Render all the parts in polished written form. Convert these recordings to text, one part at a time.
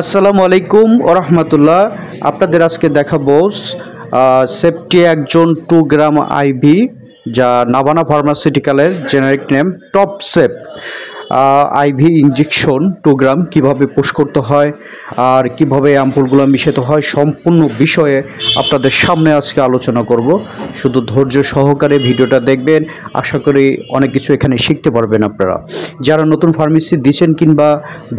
আসসালামু আলাইকুম ওরহমতুল্লাহ। আপনাদের আজকে দেখাবো সেফটি একজন 2 গ্রাম আইভি, যা নাভানা ফার্মাসিউটিক্যালের generic name top safe IV injection 2 gram কিভাবে পুশ করতে হয় আর কিভাবে অ্যাম্পুলগুলো মিশাতে হয়, সম্পূর্ণ বিষয়ে আপনাদের সামনে আজকে আলোচনা করব। শুধু ধৈর্য সহকারে ভিডিওটা দেখবেন, আশা করি অনেক কিছু এখানে শিখতে পারবেন আপনারা। যারা নতুন ফার্মেসি দিচ্ছেন কিংবা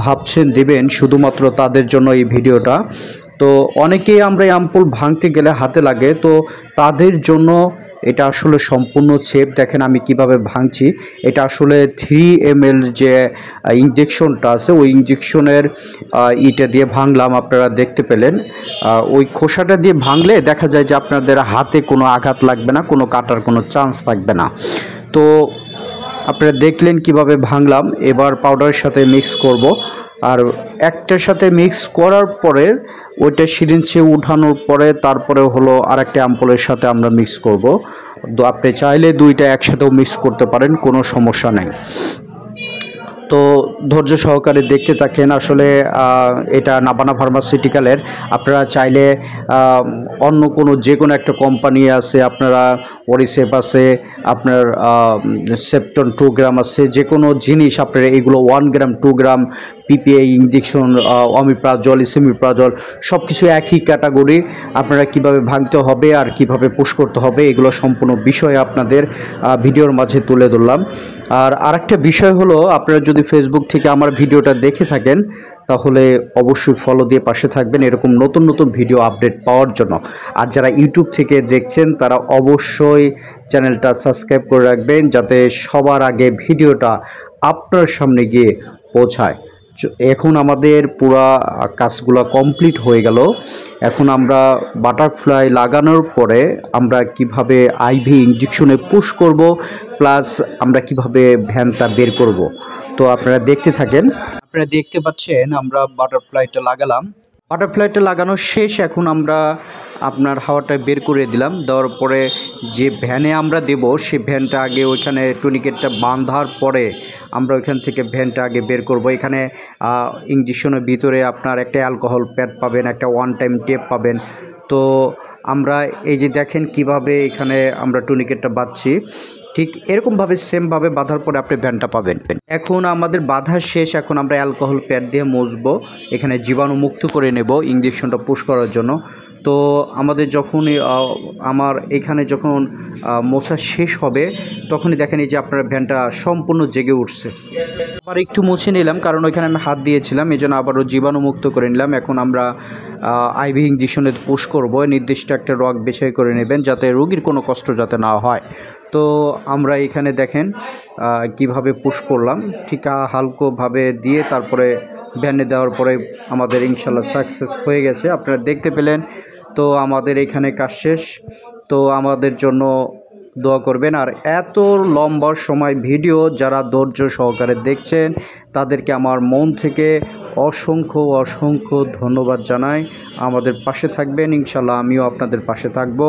ভাবছেন দেবেন, শুধুমাত্র তাদের জন্য এই ভিডিওটা। তো অনেকেই আমরা অ্যাম্পুল ভাঙতে গেলে হাতে লাগে, তো তাদের জন্য এটা আসলে সম্পূর্ণ সেফ। দেখেন আমি কিভাবে ভাঙছি। এটা আসলে 3 ml যে ইঞ্জেকশনটা আছে, ওই ইঞ্জেকশনের ইটা দিয়ে ভাঙলাম। আপনারা দেখতে পেলেন ওই খোসাটা দিয়ে ভাঙলে দেখা যায় যে আপনাদের হাতে কোনো আঘাত লাগবে না, কোনো কাটার কোনো চান্স থাকবে না। তো আপনারা দেখলেন কিভাবে ভাঙলাম। এবার পাউডারের সাথে মিক্স করব, আর একটার সাথে মিক্স করার পরে ওইটা সিরিঞ্জে উঠানোর পরে তারপরে হলো আরেকটা অ্যাম্পুলের সাথে আমরা মিক্স করব। তো আপনি চাইলে দুইটা একসাথেও মিক্স করতে পারেন, কোনো সমস্যা নাই। তো ধৈর্য সহকারে দেখতে থাকেন। আসলে এটা নাভানা ফার্মাসিউটিক্যালের। আপনারা চাইলে অন্য কোনো যে কোনো একটা কোম্পানি আছে, আপনারা ওরিসেপ আছে, আপনার সেপ্টন 2 গ্রাম আছে, যে কোনো জিনিস আপনারা এগুলো 1 গ্রাম 2 গ্রাম পিপিআই ইঞ্জেকশন, অমিপ্রাজল, ইসেমিপ্রাজল সব কিছু একই ক্যাটাগরি। আপনারা কিভাবে ভাঙতে হবে আর কিভাবে পুশ করতে হবে এগুলো সম্পূর্ণ বিষয়ে আপনাদের ভিডিওর মাঝে তুলে ধরলাম। আর আরেকটা বিষয় হলো, আপনারা যদি ফেসবুক থেকে আমার ভিডিওটা দেখে থাকেন তাহলে অবশ্যই ফলো দিয়ে পাশে থাকবেন এরকম নতুন নতুন ভিডিও আপডেট পাওয়ার জন্য। আর যারা ইউটিউব থেকে দেখছেন তারা অবশ্যই চ্যানেলটা সাবস্ক্রাইব করে রাখবেন, যাতে সবার আগে ভিডিওটা আপনার সামনে গিয়ে পৌঁছায়। এখন আমাদের পুরা কাজগুলো কমপ্লিট হয়ে গেল। এখন আমরা বাটারফ্লাই লাগানোর পরে আমরা কিভাবে আইভি ইঞ্জেকশনে পুশ করব, প্লাস আমরা কিভাবে ভ্যানটা বের করব, তো আপনারা দেখতে থাকেন। আপনারা দেখতে পাচ্ছেন আমরা বাটারফ্লাইটা লাগালাম। বাটারফ্লাইটা লাগানো শেষ। এখন আমরা আপনার হাওয়াটা বের করে দিলাম। দেওয়ার পরে যে ভ্যানে আমরা দেব সেই ভ্যানটা আগে ওইখানে টুনিকেটটা বাঁধার পরে আমরা ওইখান থেকে ভ্যানটা আগে বের করব। এখানে ইঞ্জেকশনের ভিতরে আপনার একটা অ্যালকোহল প্যাড পাবেন, একটা 1 টাইম টেপ পাবেন। তো আমরা এই যে দেখেন কিভাবে এখানে আমরা টুনিকেটটা বাঁধছি, ঠিক এরকমভাবে সেমভাবে বাঁধার পরে আপনি ভ্যানটা পাবেন। এখন আমাদের বাঁধা শেষ। এখন আমরা অ্যালকোহল প্যাড দিয়ে মুছবো, এখানে জীবাণু মুক্ত করে নেব ইঞ্জেকশনটা পুশ করার জন্য। তো আমাদের যখন আমার এখানে যখন মোছা শেষ হবে তখনই দেখেন এই যে আপনার ভ্যানটা সম্পূর্ণ জেগে উঠছে। আবার একটু মুছে নিলাম, কারণ ওইখানে আমি হাত দিয়েছিলাম, এই জন্য আবারও জীবাণু মুক্ত করে নিলাম। এখন আমরা আইভি ইঞ্জেকশনে পুশ করব। নির্দিষ্ট একটা রগ বেছাই করে নেবেন যাতে রোগীর কোনো কষ্ট যাতে না হয়। তো আমরা এখানে দেখেন কিভাবে পুশ করলাম, ঠিক হালকাভাবে দিয়ে তারপরে ভ্যানে দেওয়ার পরে আমাদের ইনশাল্লাহ সাকসেস হয়ে গেছে, আপনারা দেখতে পেলেন। তো আমাদের এখানে কাজ শেষ। তো আমাদের জন্য দোয়া করবেন। আর এত লম্বা সময় ভিডিও যারা ধৈর্য সহকারে দেখছেন তাদেরকে আমার মন থেকে অসংখ্য অসংখ্য ধন্যবাদ জানাই। আমাদের পাশে থাকবেন, ইনশাল্লাহ আমিও আপনাদের পাশে থাকবো।